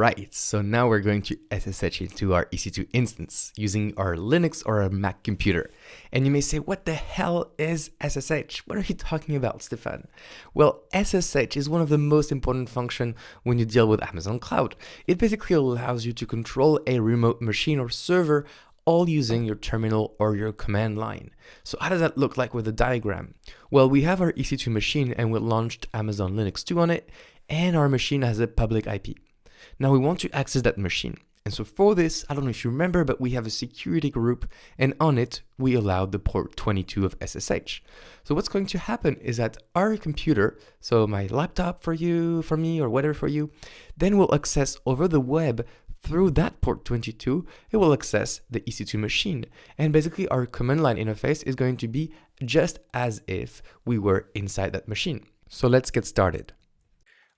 Alright, so now we're going to SSH into our EC2 instance using our Linux or our Mac computer. And you may say, what the hell is SSH? What are you talking about, Stefan? Well, SSH is one of the most important functions when you deal with Amazon Cloud. It basically allows you to control a remote machine or server all using your terminal or your command line. So how does that look like with a diagram? Well, we have our EC2 machine and we launched Amazon Linux 2 on it, and our machine has a public IP. Now we want to access that machine. And so for this, I don't know if you remember, but we have a security group, and on it, we allowed the port 22 of SSH. So what's going to happen is that our computer, so my laptop for you, for me, or whatever for you, then will access over the web through that port 22, it will access the EC2 machine. And basically our command line interface is going to be just as if we were inside that machine. So let's get started.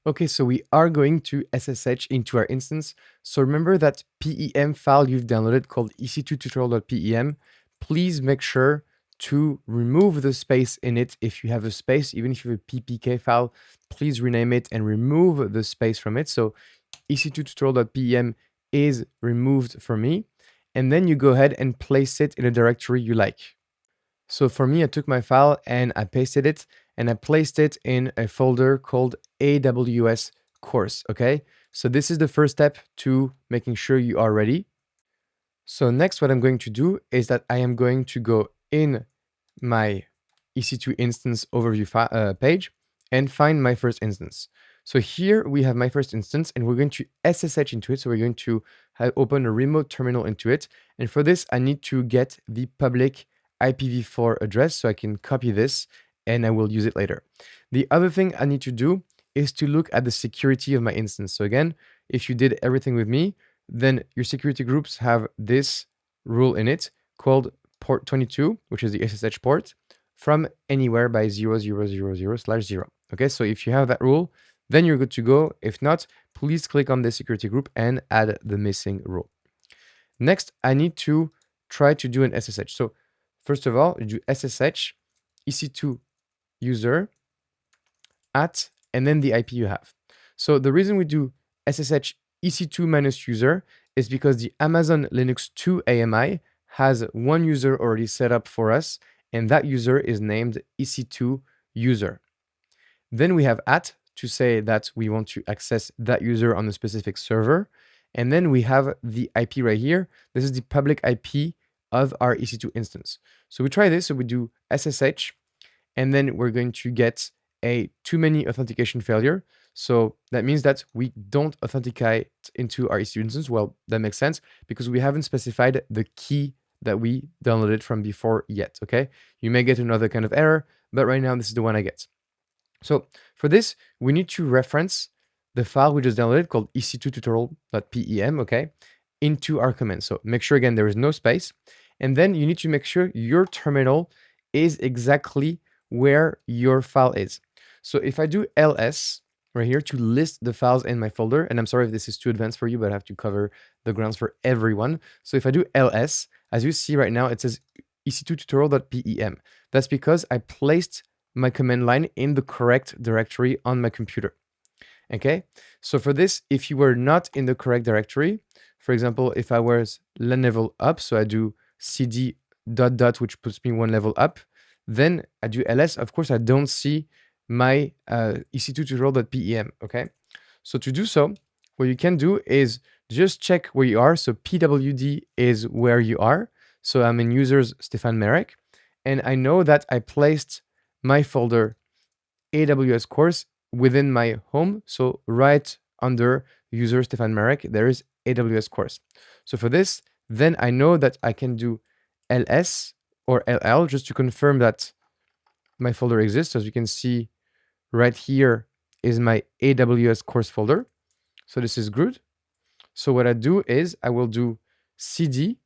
Okay, so we are going to SSH into our instance. So remember that PEM file you've downloaded called ec2tutorial.pem. Please make sure to remove the space in it if you have a space. Even if you have a ppk file, please rename it and remove the space from it. So ec2tutorial.pem is removed for me. And then you go ahead and place it in a directory you like. So for me, I took my file and I pasted it and I placed it in a folder called AWS course, okay? So this is the first step to making sure you are ready. So next, what I'm going to do is that I am going to go in my EC2 instance overview page and find my first instance. So here we have my first instance and we're going to SSH into it. So we're going to open a remote terminal into it. And for this, I need to get the public IPv4 address so I can copy this and I will use it later. The other thing I need to do is to look at the security of my instance. So again, if you did everything with me, then your security groups have this rule in it called port 22, which is the SSH port, from anywhere by 0000/0. Okay, so if you have that rule, then you're good to go. If not, please click on the security group and add the missing rule. Next, I need to try to do an SSH. So first of all, you do SSH EC2 user at, and then the IP you have. So the reason we do SSH EC2 minus user is because the Amazon Linux 2 AMI has one user already set up for us, and that user is named EC2 user. Then we have at to say that we want to access that user on a specific server. And then we have the IP right here. This is the public IP of our EC2 instance. So we try this. So we do SSH, and then we're going to get a too many authentication failure. So that means that we don't authenticate into our EC2 instance. Well, that makes sense because we haven't specified the key that we downloaded from before yet, okay? You may get another kind of error, but right now this is the one I get. So for this, we need to reference the file we just downloaded called ec2tutorial.pem, okay, into our command. So make sure, again, there is no space. And then you need to make sure your terminal is exactly where your file is. So if I do ls right here to list the files in my folder, and I'm sorry if this is too advanced for you, but I have to cover the grounds for everyone. So if I do ls, as you see right now, it says ec2tutorial.pem. That's because I placed my command line in the correct directory on my computer. Okay, so for this, if you were not in the correct directory, for example, if I was one level up, so I do cd ... which puts me one level up, then I do ls, of course I don't see my ec2tutorial.pem, okay? So to do so, what you can do is just check where you are. So pwd is where you are. So I'm in users Stefan Merrick, and I know that I placed my folder AWS course within my home. So right under user Stefan Merrick, there is AWS course. So for this, then I know that I can do ls or ll just to confirm that my folder exists. As you can see right here is my AWS course folder. So this is good. So what I do is I will do cd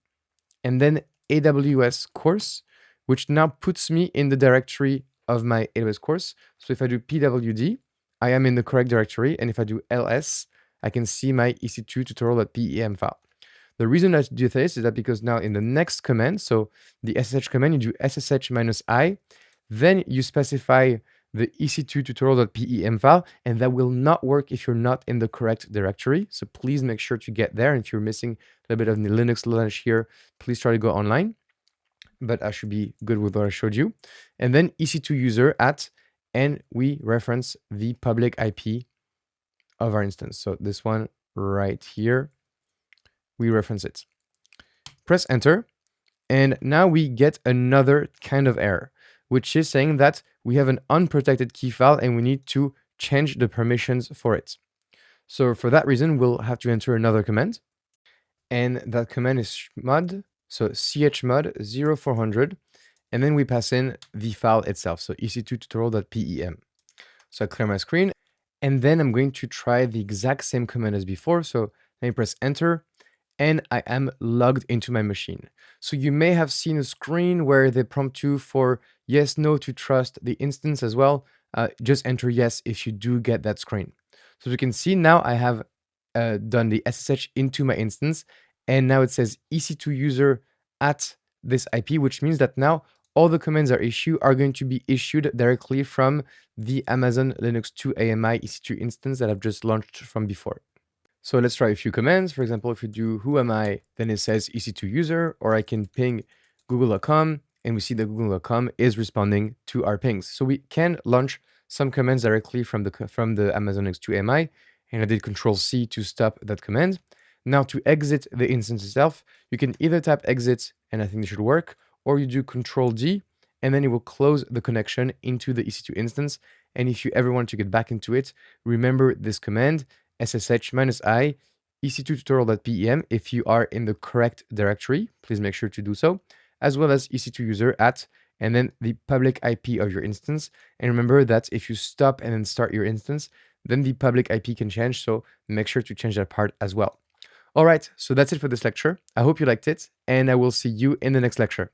and then AWS course, which now puts me in the directory of my AWS course. So if I do pwd, I am in the correct directory. And if I do ls, I can see my ec2tutorial.pem file. The reason I do this is that because now in the next command, so the SSH command, you do SSH -i, then you specify the ec2 tutorial.pem file, and that will not work if you're not in the correct directory. So please make sure to get there. And if you're missing a little bit of the Linux lunch here, please try to go online. But I should be good with what I showed you. And then ec2 user at, and we reference the public IP of our instance. So this one right here, we reference it. Press enter. And now we get another kind of error, which is saying that we have an unprotected key file and we need to change the permissions for it. So for that reason, we'll have to enter another command. And that command is chmod, so chmod 0400. And then we pass in the file itself, so ec2 tutorial.pem. So I clear my screen, and then I'm going to try the exact same command as before. So let me press enter, and I am logged into my machine. So you may have seen a screen where they prompt you for yes, no to trust the instance as well. Just enter yes if you do get that screen. So as you can see now, I have done the SSH into my instance, and now it says ec2 user at this IP, which means that now all the commands are going to be issued directly from the Amazon Linux 2 AMI EC2 instance that I've just launched from before. So let's try a few commands. For example, if we do who am I, then it says EC2 user, or I can ping google.com, and we see that google.com is responding to our pings. So we can launch some commands directly from the Amazon Linux 2 AMI, and I did Control-C to stop that command. Now to exit the instance itself, you can either type exit, and I think this should work, or you do Control-D, and then it will close the connection into the EC2 instance. And if you ever want to get back into it, remember this command, SSH-I, ec2 tutorial.pem if you are in the correct directory. Please make sure to do so, as well as ec2 user at, and then the public IP of your instance. And remember that if you stop and then start your instance, then the public IP can change, so make sure to change that part as well. All right, so that's it for this lecture. I hope you liked it, and I will see you in the next lecture.